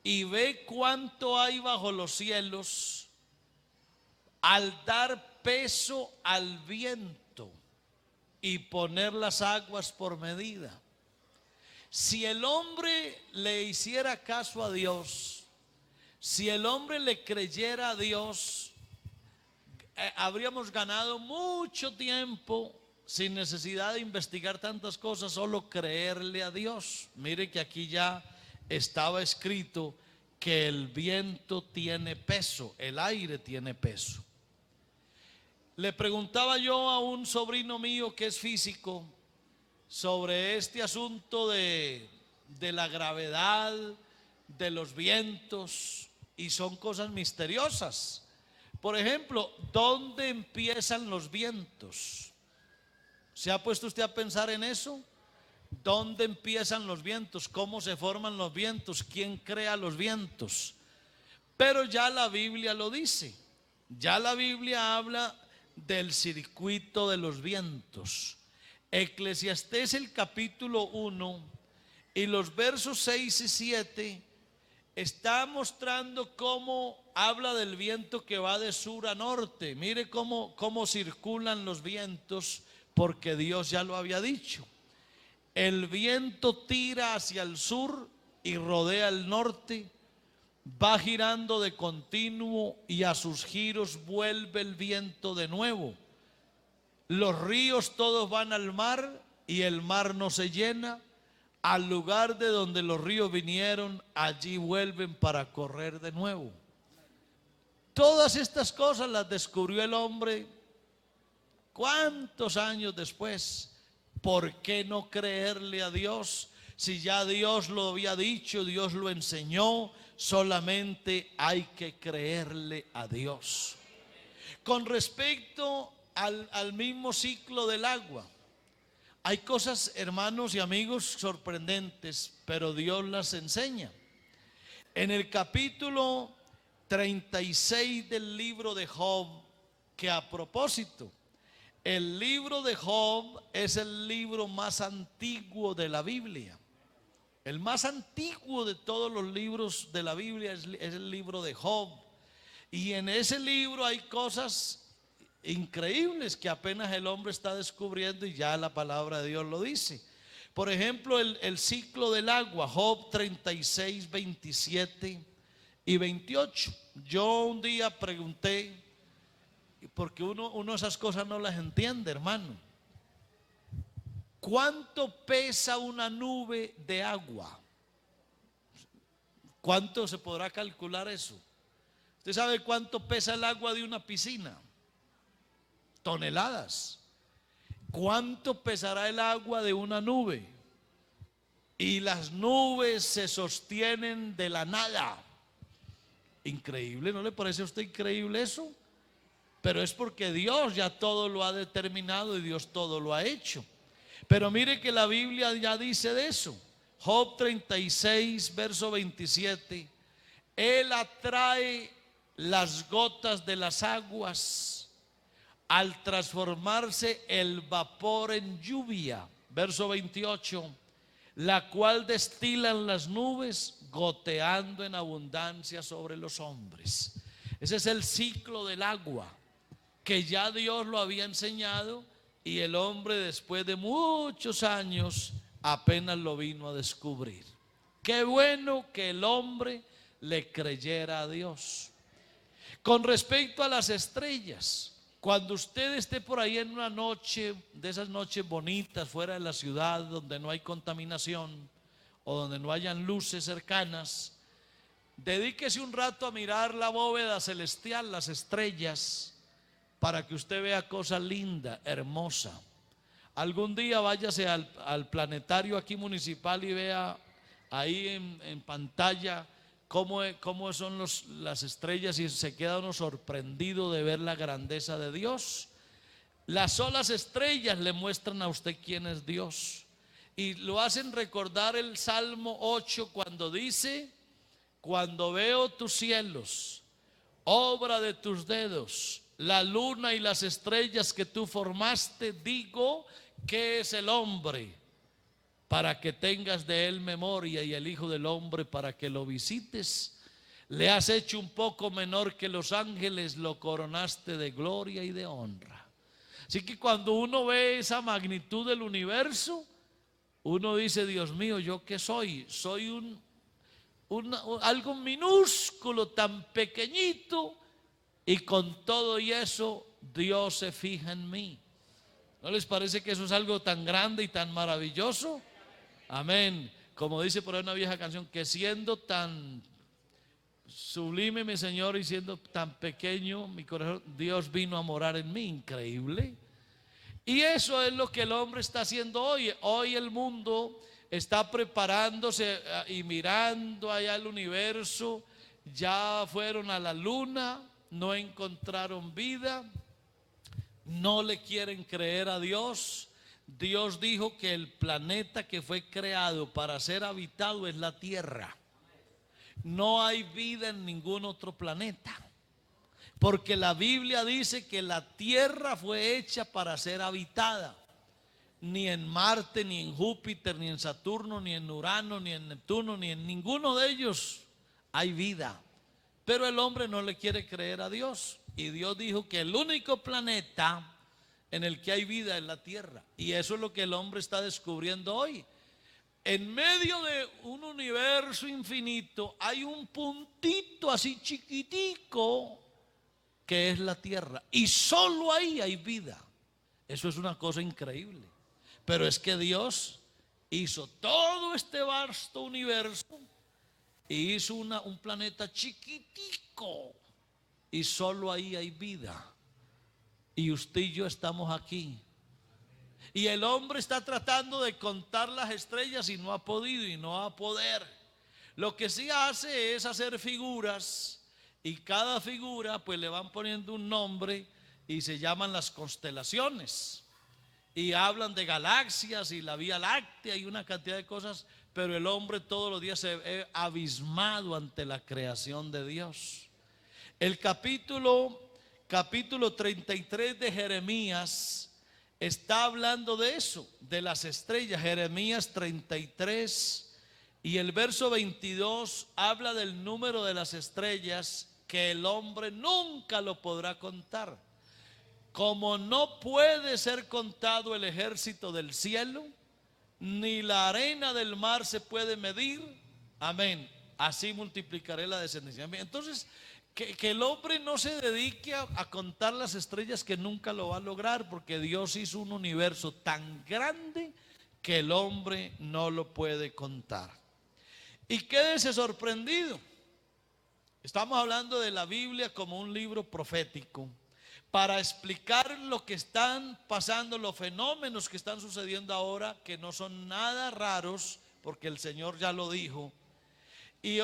y ve cuánto hay bajo los cielos, al dar peso al viento y poner las aguas por medida. Si el hombre le hiciera caso a Dios, si el hombre le creyera a Dios, habríamos ganado mucho tiempo sin necesidad de investigar tantas cosas, solo creerle a Dios. Mire que aquí ya estaba escrito que el viento tiene peso, el aire tiene peso. Le preguntaba yo a un sobrino mío que es físico sobre este asunto de la gravedad, de los vientos, y son cosas misteriosas. Por ejemplo, ¿dónde empiezan los vientos? ¿Se ha puesto usted a pensar en eso? ¿Dónde empiezan los vientos? ¿Cómo se forman los vientos? ¿Quién crea los vientos? Pero ya la Biblia lo dice. Ya la Biblia habla del circuito de los vientos. Eclesiastés el capítulo 1 y los versos 6 y 7 está mostrando cómo habla del viento que va de sur a norte. Mire cómo circulan los vientos, porque Dios ya lo había dicho. El viento tira hacia el sur y rodea el norte, va girando de continuo y a sus giros vuelve el viento de nuevo. Los ríos todos van al mar y el mar no se llena. Al lugar de donde los ríos vinieron, allí vuelven para correr de nuevo. Todas estas cosas las descubrió el hombre ¿cuántos años después? ¿Por qué no creerle a Dios? Si ya Dios lo había dicho, Dios lo enseñó, solamente hay que creerle a Dios. Con respecto al mismo ciclo del agua, hay cosas, hermanos y amigos, sorprendentes, pero Dios las enseña. En el capítulo 36 del libro de Job, que a propósito, el libro de Job es el libro más antiguo de la Biblia. El más antiguo de todos los libros de la Biblia es el libro de Job. Y en ese libro hay cosas increíbles que apenas el hombre está descubriendo y ya la palabra de Dios lo dice. Por ejemplo, el ciclo del agua, Job 36, 27 y 28. Yo un día pregunté, porque uno esas cosas no las entiende, hermano. ¿Cuánto pesa una nube de agua? ¿Cuánto se podrá calcular eso? ¿Usted sabe cuánto pesa el agua de una piscina? Toneladas. ¿Cuánto pesará el agua de una nube? Y las nubes se sostienen de la nada. Increíble, ¿no le parece a usted increíble eso? Pero es porque Dios ya todo lo ha determinado y Dios todo lo ha hecho. Pero mire que la Biblia ya dice de eso. Job 36, verso 27. Él atrae las gotas de las aguas al transformarse el vapor en lluvia. Verso 28. La cual destilan las nubes goteando en abundancia sobre los hombres. Ese es el ciclo del agua que ya Dios lo había enseñado y el hombre después de muchos años apenas lo vino a descubrir. Qué bueno que el hombre le creyera a Dios. Con respecto a las estrellas, cuando usted esté por ahí en una noche, de esas noches bonitas fuera de la ciudad donde no hay contaminación o donde no hayan luces cercanas, dedíquese un rato a mirar la bóveda celestial, las estrellas, para que usted vea cosas lindas, hermosas. Algún día váyase al planetario aquí municipal y vea ahí en pantalla cómo son las estrellas y se queda uno sorprendido de ver la grandeza de Dios. Las solas estrellas le muestran a usted quién es Dios y lo hacen recordar el Salmo 8 cuando dice: cuando veo tus cielos, obra de tus dedos, la luna y las estrellas que tú formaste, digo, ¿qué es el hombre para que tengas de él memoria, y el hijo del hombre para que lo visites? Le has hecho un poco menor que los ángeles, lo coronaste de gloria y de honra. Así que cuando uno ve esa magnitud del universo, uno dice: Dios mío, ¿yo qué soy? Soy algo minúsculo, tan pequeñito, y con todo y eso Dios se fija en mí. ¿No les parece que eso es algo tan grande y tan maravilloso? Amén. Como dice por ahí una vieja canción, que siendo tan sublime mi Señor y siendo tan pequeño mi corazón, Dios vino a morar en mí. Increíble. Y eso es lo que el hombre está haciendo hoy. Hoy el mundo está preparándose y mirando allá el universo. Ya fueron a la luna, no encontraron vida, no le quieren creer a Dios. Dios dijo que el planeta que fue creado para ser habitado es la Tierra. No hay vida en ningún otro planeta, porque la Biblia dice que la Tierra fue hecha para ser habitada. Ni en Marte, ni en Júpiter, ni en Saturno, ni en Urano, ni en Neptuno, ni en ninguno de ellos hay vida. Pero el hombre no le quiere creer a Dios, y Dios dijo que el único planeta en el que hay vida es la Tierra. Y eso es lo que el hombre está descubriendo hoy. En medio de un universo infinito hay un puntito así chiquitico que es la Tierra, y solo ahí hay vida. Eso es una cosa increíble. Pero es que Dios hizo todo este vasto universo y hizo un planeta chiquitico, y solo ahí hay vida. Y usted y yo estamos aquí. Y el hombre está tratando de contar las estrellas y no ha podido y no va a poder. Lo que sí hace es hacer figuras, y cada figura pues le van poniendo un nombre y se llaman las constelaciones. Y hablan de galaxias y la Vía Láctea y una cantidad de cosas, pero el hombre todos los días se ve abismado ante la creación de Dios. El capítulo 33 de Jeremías está hablando de eso, de las estrellas. Jeremías 33 y el verso 22 habla del número de las estrellas, que el hombre nunca lo podrá contar. Como no puede ser contado el ejército del cielo, ni la arena del mar se puede medir, amén, así multiplicaré la descendencia. Entonces, que el hombre no se dedique a contar las estrellas, que nunca lo va a lograr, porque Dios hizo un universo tan grande que el hombre no lo puede contar. Y quédese sorprendido. Estamos hablando de la Biblia como un libro profético para explicar lo que están pasando, los fenómenos que están sucediendo ahora, que no son nada raros, porque el Señor ya lo dijo. Y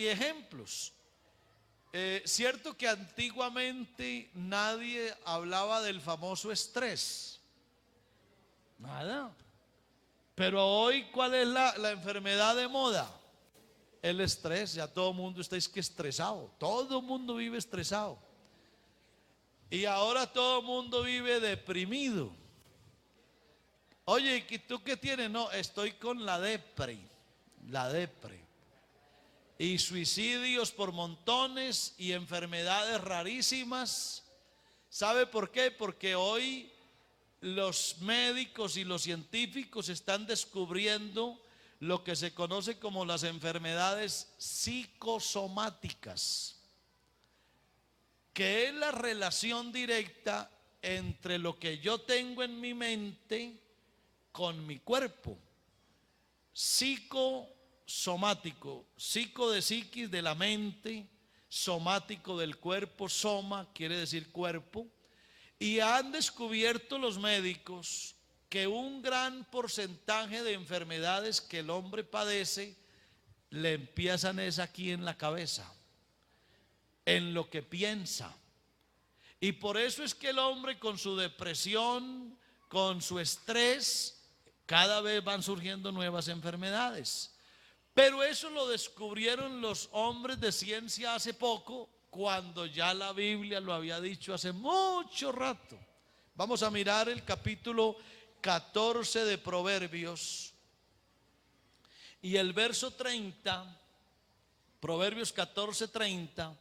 ejemplos. Cierto que antiguamente nadie hablaba del famoso estrés. Nada. Pero hoy, ¿cuál es la enfermedad de moda? El estrés. Ya todo el mundo está estresado. Todo el mundo vive estresado. Y ahora todo el mundo vive deprimido. Oye, ¿y tú qué tienes? No, estoy con la depre. Y suicidios por montones y enfermedades rarísimas. ¿Sabe por qué? Porque hoy los médicos y los científicos están descubriendo lo que se conoce como las enfermedades psicosomáticas, que es la relación directa entre lo que yo tengo en mi mente con mi cuerpo. Psicosomático, psico de psiquis, de la mente, somático del cuerpo, soma quiere decir cuerpo. Y han descubierto los médicos que un gran porcentaje de enfermedades que el hombre padece le empiezan es aquí en la cabeza, en lo que piensa. Y por eso es que el hombre, con su depresión, con su estrés, cada vez van surgiendo nuevas enfermedades. Pero eso lo descubrieron los hombres de ciencia hace poco, cuando ya la Biblia lo había dicho hace mucho rato. Vamos a mirar el capítulo 14 de Proverbios y el verso 30, Proverbios 14:30,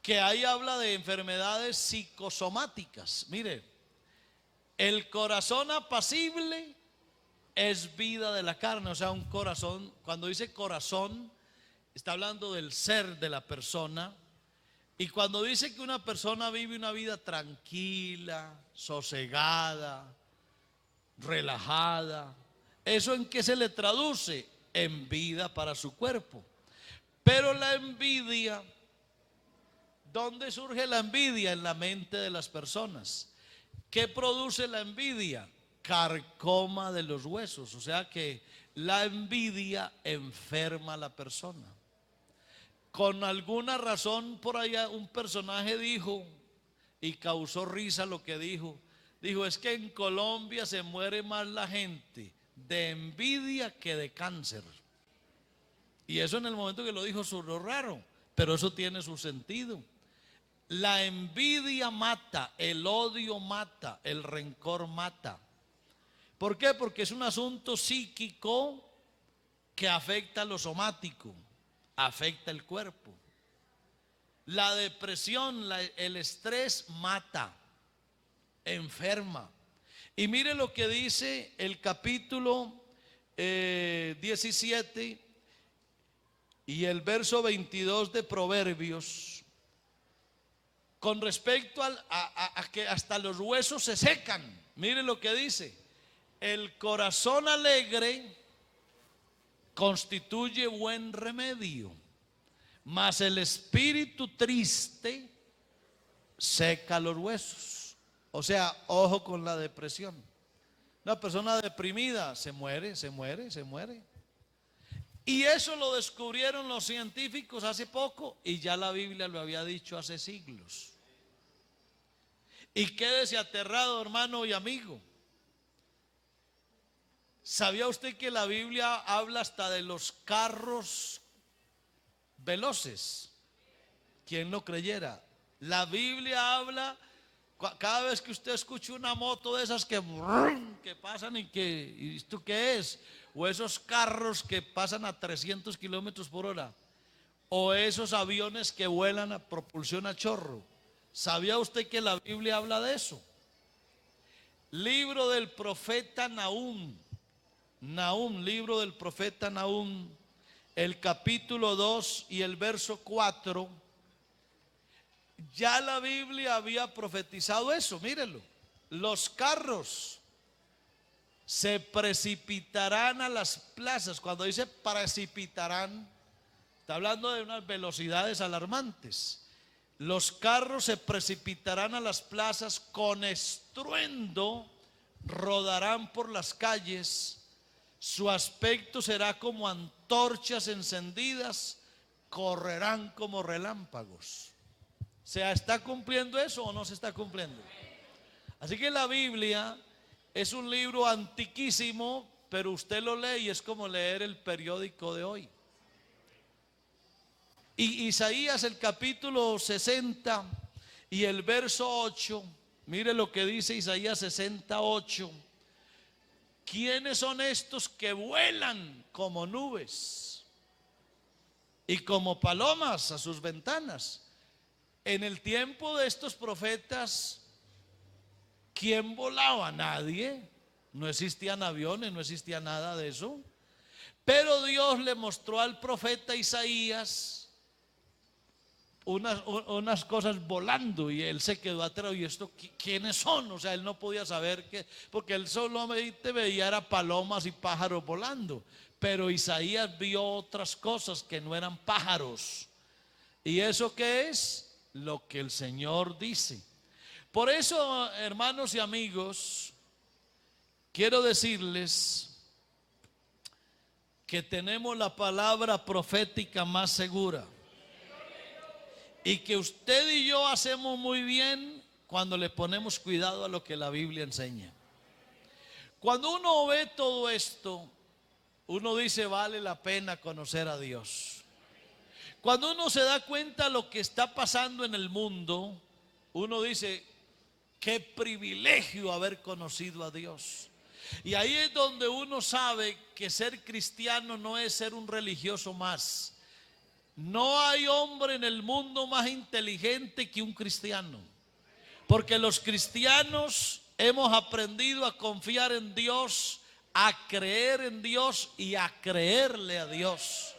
que ahí habla de enfermedades psicosomáticas. Mire, el corazón apacible es vida de la carne. O sea, un corazón, cuando dice corazón, está hablando del ser de la persona. Y cuando dice que una persona vive una vida tranquila, sosegada, relajada, ¿eso en qué se le traduce? En vida para su cuerpo. Pero la envidia, ¿dónde surge la envidia? En la mente de las personas. ¿Qué produce la envidia? Carcoma de los huesos. O sea que la envidia enferma a la persona. Con alguna razón por allá un personaje dijo, y causó risa lo que dijo, Dijo, es que en Colombia se muere más la gente de envidia que de cáncer. Y eso en el momento que lo dijo sonó raro, pero eso tiene su sentido. La envidia mata, el odio mata, el rencor mata. ¿Por qué? Porque es un asunto psíquico que afecta lo somático, afecta el cuerpo. La depresión, el estrés mata, enferma. Y mire lo que dice el capítulo 17 y el verso 22 de Proverbios, con respecto a que hasta los huesos se secan. Mire lo que dice: el corazón alegre constituye buen remedio, mas el espíritu triste seca los huesos. O sea, ojo con la depresión. Una persona deprimida se muere. Y eso lo descubrieron los científicos hace poco, y ya la Biblia lo había dicho hace siglos. Y quédese aterrado, hermano y amigo. ¿Sabía usted que la Biblia habla hasta de los carros veloces? ¿Quién lo creyera? La Biblia habla, cada vez que usted escucha una moto de esas que pasan ¿y esto qué es? O esos carros que pasan a 300 kilómetros por hora, o esos aviones que vuelan a propulsión a chorro. ¿Sabía usted que la Biblia habla de eso? Libro del profeta Nahum, libro del profeta Nahum, el capítulo 2 y el verso 4. Ya la Biblia había profetizado eso, mírenlo. Los carros se precipitarán a las plazas. Cuando dice precipitarán, está hablando de unas velocidades alarmantes. Los carros se precipitarán a las plazas, con estruendo rodarán por las calles. Su aspecto será como antorchas encendidas, correrán como relámpagos. ¿Se está cumpliendo eso o no se está cumpliendo? Así que la Biblia es un libro antiquísimo, pero usted lo lee y es como leer el periódico de hoy. Y Isaías, el capítulo 60 y el verso 8, mire lo que dice Isaías 68. ¿Quiénes son estos que vuelan como nubes y como palomas a sus ventanas? En el tiempo de estos profetas, ¿quién volaba? Nadie. No existían aviones, no existía nada de eso. Pero Dios le mostró al profeta Isaías unas cosas volando, y él se quedó atrás. ¿Y esto quiénes son? O sea, él no podía saber qué, porque él solamente veía era palomas y pájaros volando. Pero Isaías vio otras cosas que no eran pájaros. ¿Y eso qué es? Lo que el Señor dice. Por eso, hermanos y amigos, quiero decirles que tenemos la palabra profética más segura, y que usted y yo hacemos muy bien cuando le ponemos cuidado a lo que la Biblia enseña. Cuando uno ve todo esto, uno dice, vale la pena conocer a Dios. Cuando uno se da cuenta de lo que está pasando en el mundo, uno dice, qué privilegio haber conocido a Dios. Y ahí es donde uno sabe que ser cristiano no es ser un religioso más. No hay hombre en el mundo más inteligente que un cristiano, porque los cristianos hemos aprendido a confiar en Dios, a creer en Dios y a creerle a Dios.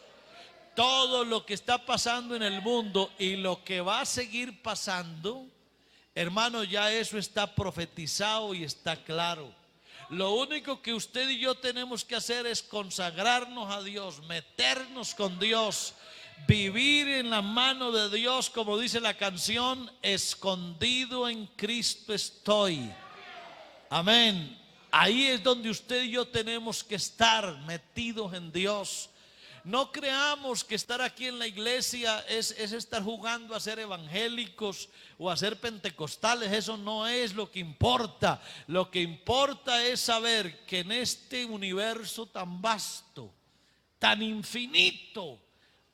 Todo lo que está pasando en el mundo y lo que va a seguir pasando, hermano, ya eso está profetizado y está claro. Lo único que usted y yo tenemos que hacer es consagrarnos a Dios, meternos con Dios, vivir en la mano de Dios, como dice la canción, escondido en Cristo estoy. Amén. Ahí es donde usted y yo tenemos que estar metidos en Dios. no creamos que estar aquí en la iglesia es estar jugando a ser evangélicos o a ser pentecostales. Eso no es lo que importa. Lo que importa es saber que en este universo tan vasto, tan infinito,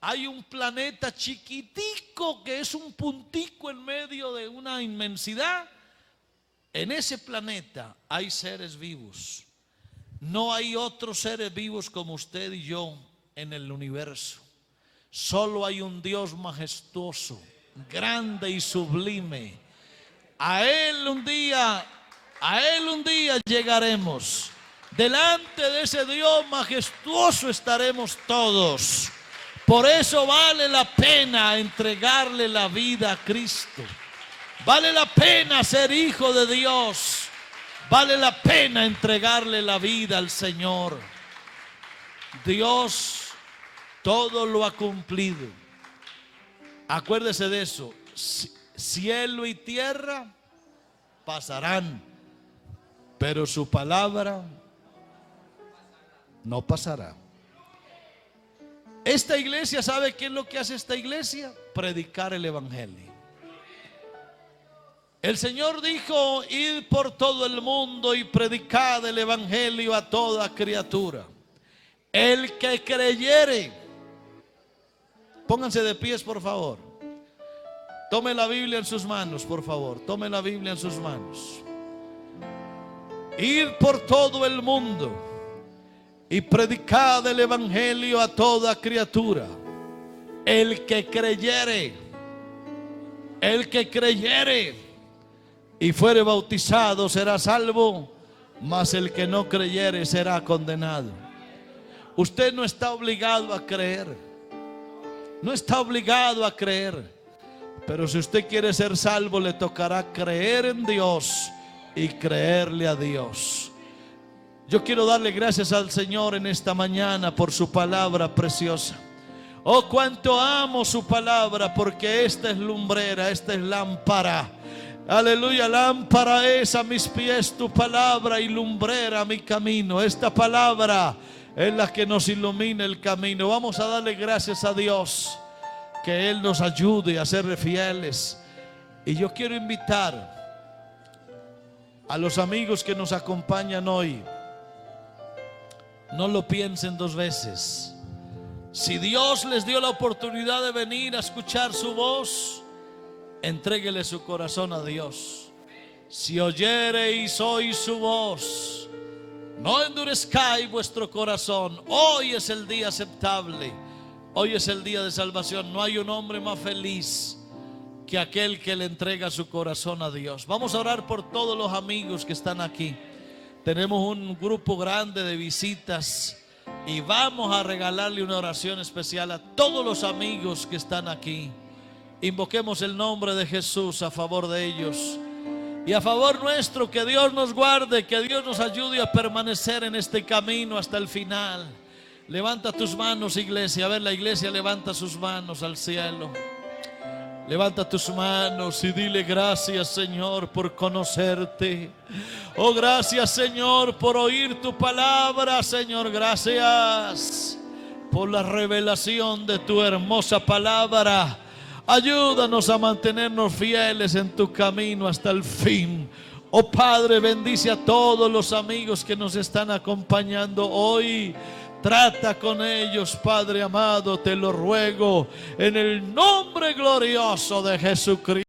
hay un planeta chiquitico que es un puntico en medio de una inmensidad. En ese planeta hay seres vivos. No hay otros seres vivos como usted y yo en el universo. Solo hay un Dios majestuoso, grande y sublime. A Él un día llegaremos. Delante de ese Dios majestuoso estaremos todos. Por eso vale la pena entregarle la vida a Cristo. Vale la pena ser hijo de Dios. Vale la pena entregarle la vida al Señor. Dios todo lo ha cumplido. Acuérdese de eso. Cielo y tierra pasarán, pero su palabra no pasará. Esta iglesia, ¿sabe qué es lo que hace esta iglesia? Predicar el evangelio. El Señor dijo: id por todo el mundo y predicad el evangelio a toda criatura. El que creyere, pónganse de pies por favor. Tome la Biblia en sus manos, por favor. Tome la Biblia en sus manos. Id por todo el mundo y predicad el evangelio a toda criatura. El que creyere y fuere bautizado será salvo, mas el que no creyere será condenado. Usted no está obligado a creer. No está obligado a creer. Pero si usted quiere ser salvo, le tocará creer en Dios y creerle a Dios. Yo quiero darle gracias al Señor en esta mañana por su palabra preciosa. Oh, cuánto amo su palabra, porque esta es lumbrera, esta es lámpara. Aleluya, lámpara es a mis pies tu palabra y lumbrera a mi camino. Esta palabra es la que nos ilumina el camino. Vamos a darle gracias a Dios, que Él nos ayude a ser fieles. Y yo quiero invitar a los amigos que nos acompañan hoy. No lo piensen dos veces. Si Dios les dio la oportunidad de venir a escuchar su voz, entréguele su corazón a Dios. Si oyereis hoy su voz, no endurezcáis vuestro corazón. Hoy es el día aceptable. Hoy es el día de salvación. No hay un hombre más feliz que aquel que le entrega su corazón a Dios. Vamos a orar por todos los amigos que están aquí. Tenemos un grupo grande de visitas y vamos a regalarle una oración especial a todos los amigos que están aquí. Invoquemos el nombre de Jesús a favor de ellos y a favor nuestro. Que Dios nos guarde, que Dios nos ayude a permanecer en este camino hasta el final. Levanta tus manos, iglesia. A ver, la iglesia levanta sus manos al cielo. Levanta tus manos y dile: gracias, Señor, por conocerte. Oh, gracias, Señor, por oír tu palabra. Señor, gracias por la revelación de tu hermosa palabra. Ayúdanos a mantenernos fieles en tu camino hasta el fin. Oh Padre, bendice a todos los amigos que nos están acompañando hoy. Trata con ellos, Padre amado, te lo ruego, en el nombre glorioso de Jesucristo.